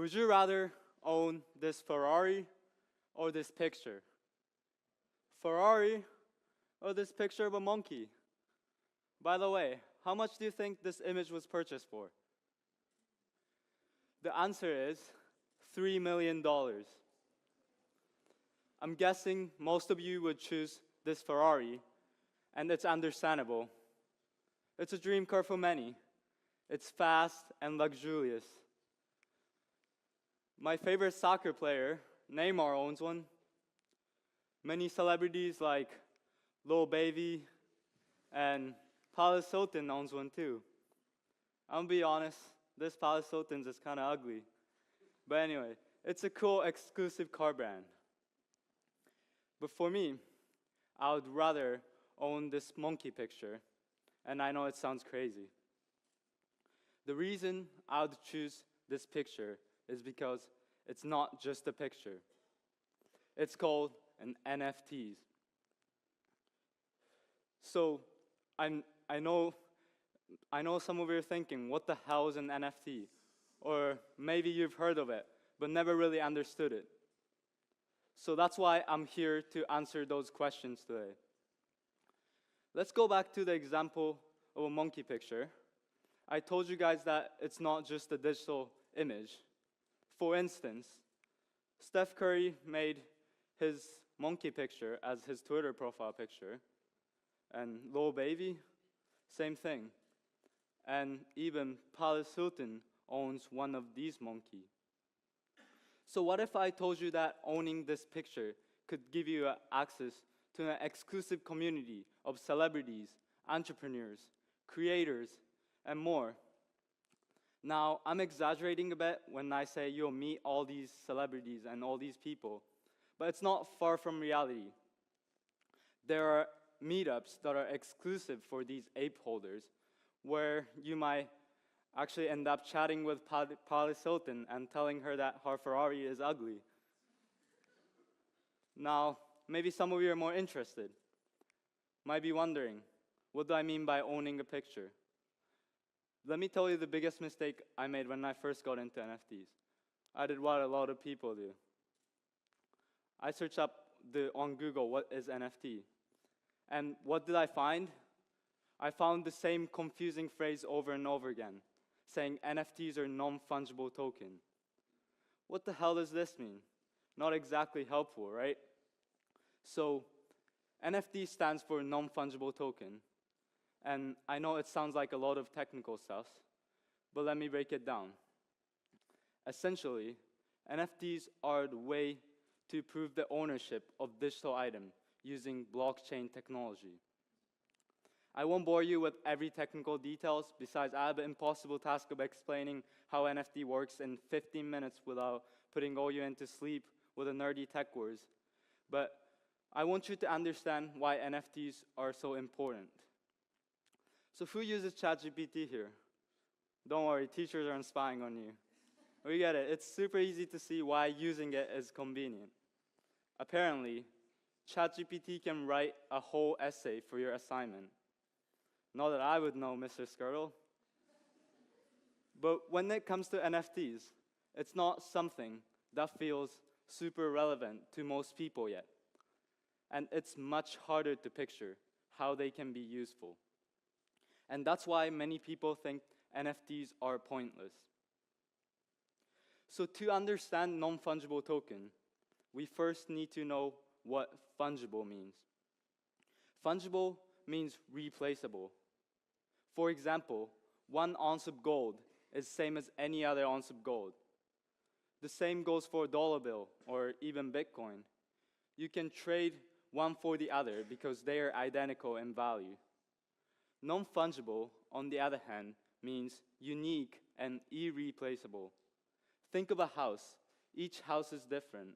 Would you rather own this Ferrari or this picture? Ferrari or this picture of a monkey? By the way, how much do you think this image was purchased for? The answer is $3 million. I'm guessing most of you would choose this Ferrari, and it's understandable. It's a dream car for many. It's fast and luxurious. My favorite soccer player, Neymar, owns one. Many celebrities like Lil Baby and Paris Hilton owns one too. I'm gonna be honest, this Paris Hilton's is kind of ugly. But anyway, it's a cool exclusive car brand. But for me, I would rather own this monkey picture, and I know it sounds crazy. The reason I would choose this picture is because it's not just a picture. It's called an NFTs. So I know some of you are thinking, what the hell is an NFT? Or maybe you've heard of it, but never really understood it. So that's why I'm here to answer those questions today. Let's go back to the example of a monkey picture. I told you guys that it's not just a digital image. For instance, Steph Curry made his monkey picture as his Twitter profile picture, and Lil Baby, same thing. And even Paris Hilton owns one of these monkeys. So what if I told you that owning this picture could give you access to an exclusive community of celebrities, entrepreneurs, creators, and more? Now, I'm exaggerating a bit when I say you'll meet all these celebrities and all these people, but it's not far from reality. There are meetups that are exclusive for these ape holders, where you might actually end up chatting with Paris Hilton and telling her that her Ferrari is ugly. Now, maybe some of you are more interested. Might be wondering, what do I mean by owning a picture? Let me tell you the biggest mistake I made when I first got into NFTs. I did what a lot of people do. I searched up on Google, what is NFT? And what did I find? I found the same confusing phrase over and over again, saying NFTs are non-fungible token. What the hell does this mean? Not exactly helpful, right? So, NFT stands for non-fungible token. And I know it sounds like a lot of technical stuff, but let me break it down. Essentially, NFTs are the way to prove the ownership of digital item using blockchain technology. I won't bore you with every technical details, besides I have the impossible task of explaining how NFT works in 15 minutes without putting all you into sleep with a nerdy tech words. But I want you to understand why NFTs are so important. So who uses ChatGPT here? Don't worry, teachers aren't spying on you. We get it. It's super easy to see why using it is convenient. Apparently, ChatGPT can write a whole essay for your assignment. Not that I would know, Mr. Skirtle. But when it comes to NFTs, it's not something that feels super relevant to most people yet. And it's much harder to picture how they can be useful. And that's why many people think NFTs are pointless. So to understand non-fungible token, we first need to know what fungible means. Fungible means replaceable. For example, 1 ounce of gold is same as any other ounce of gold. The same goes for a dollar bill or even Bitcoin. You can trade one for the other because they are identical in value. Non-fungible, on the other hand, means unique and irreplaceable. Think of a house. Each house is different.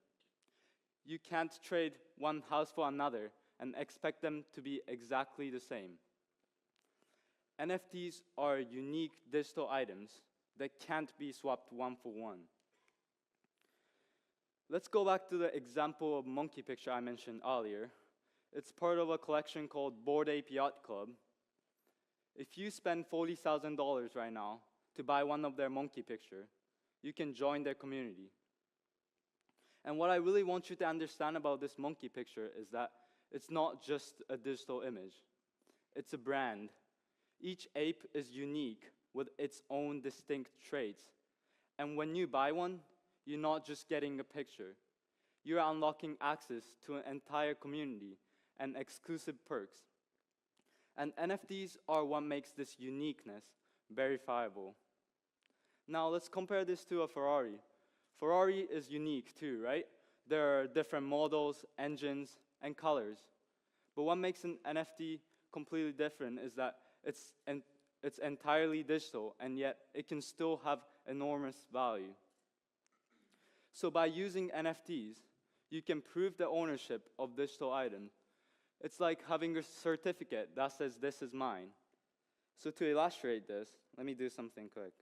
You can't trade one house for another and expect them to be exactly the same. NFTs are unique digital items that can't be swapped one for one. Let's go back to the example of monkey picture I mentioned earlier. It's part of a collection called Bored Ape Yacht Club. If you spend $40,000 right now to buy one of their monkey picture, you can join their community. And what I really want you to understand about this monkey picture is that it's not just a digital image. It's a brand. Each ape is unique with its own distinct traits. And when you buy one, you're not just getting a picture. You're unlocking access to an entire community and exclusive perks. And NFTs are what makes this uniqueness verifiable. Now let's compare this to a Ferrari. Ferrari is unique too, right? There are different models, engines, and colors. But what makes an NFT completely different is that it's entirely digital, and yet it can still have enormous value. So by using NFTs, you can prove the ownership of digital items. It's like having a certificate that says, "This is mine." So to illustrate this, let me do something quick.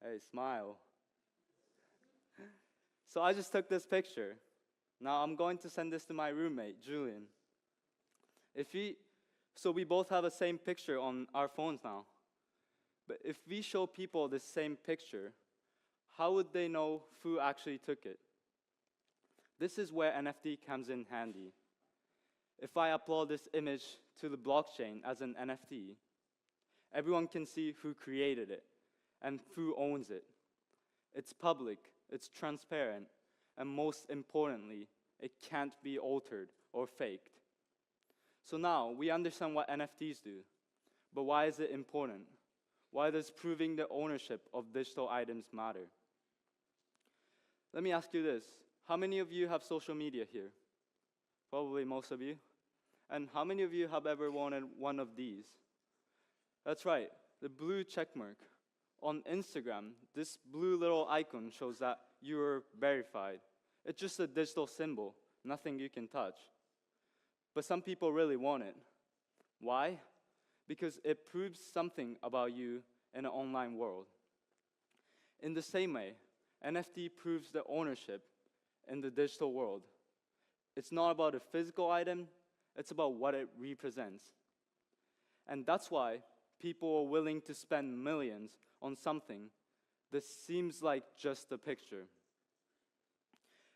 Hey, smile. So I just took this picture. Now I'm going to send this to my roommate, Julian. So we both have the same picture on our phones now. But if we show people the same picture, how would they know who actually took it? This is where NFT comes in handy. If I upload this image to the blockchain as an NFT, everyone can see who created it and who owns it. It's public, it's transparent, and most importantly, it can't be altered or faked. So now, we understand what NFTs do, but why is it important? Why does proving the ownership of digital items matter? Let me ask you this. How many of you have social media here? Probably most of you. And how many of you have ever wanted one of these? That's right, the blue checkmark. On Instagram, this blue little icon shows that you are verified. It's just a digital symbol, nothing you can touch. But some people really want it. Why? Because it proves something about you in an online world. In the same way, NFT proves the ownership in the digital world. It's not about a physical item, it's about what it represents. And that's why people are willing to spend millions on something that seems like just a picture.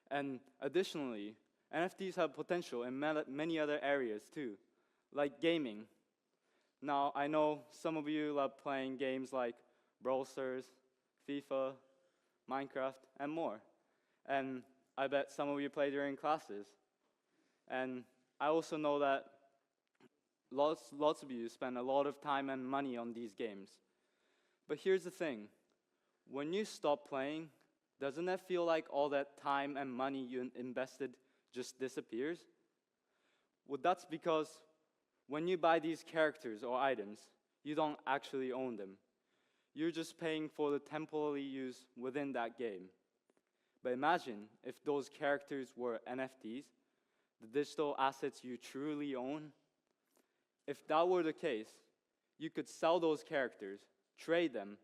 And additionally, NFTs have potential in many other areas too, like gaming. Now, I know some of you love playing games like Brawl Stars, FIFA, Minecraft, and more. And I bet some of you play during classes. And I also know that lots of you spend a lot of time and money on these games. But here's the thing. When you stop playing, doesn't that feel like all that time and money you invested just disappears? Well, that's because when you buy these characters or items, you don't actually own them. You're just paying for the temporary use within that game. But imagine if those characters were NFTs, the digital assets you truly own. If that were the case, you could sell those characters, trade them,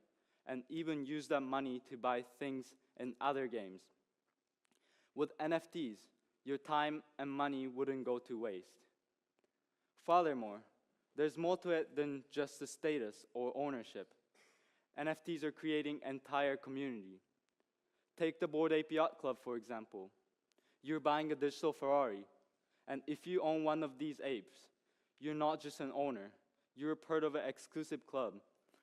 and even use that money to buy things in other games. With NFTs, your time and money wouldn't go to waste. Furthermore, there's more to it than just the status or ownership. NFTs are creating entire community. Take the Bored Ape Yacht Club, for example. You're buying a digital Ferrari, and if you own one of these apes, you're not just an owner, you're a part of an exclusive club.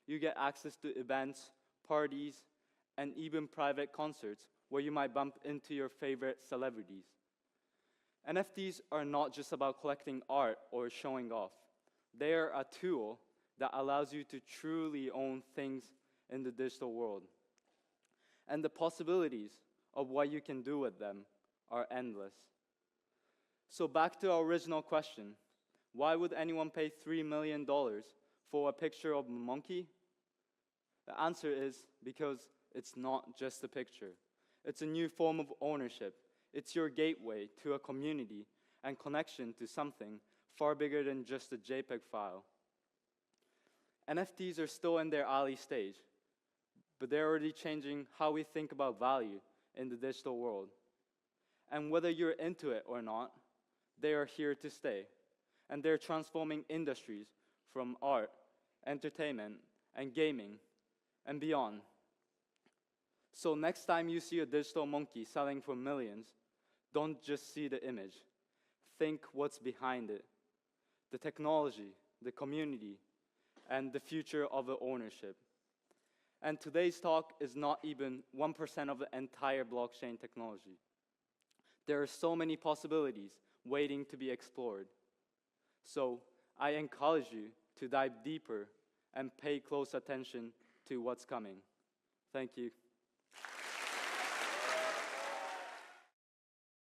You get access to events, parties, and even private concerts where you might bump into your favorite celebrities. NFTs are not just about collecting art or showing off. They are a tool that allows you to truly own things in the digital world. And the possibilities of what you can do with them are endless. So back to our original question, why would anyone pay $3 million for a picture of a monkey? The answer is because it's not just a picture. It's a new form of ownership. It's your gateway to a community and connection to something far bigger than just a JPEG file. NFTs are still in their early stage, but they're already changing how we think about value in the digital world. And whether you're into it or not, they are here to stay. And they're transforming industries from art, entertainment, and gaming, and beyond. So next time you see a digital monkey selling for millions, don't just see the image. Think what's behind it. The technology, the community, and the future of the ownership. And today's talk is not even 1% of the entire blockchain technology. There are so many possibilities waiting to be explored. So I encourage you to dive deeper and pay close attention to what's coming. Thank you.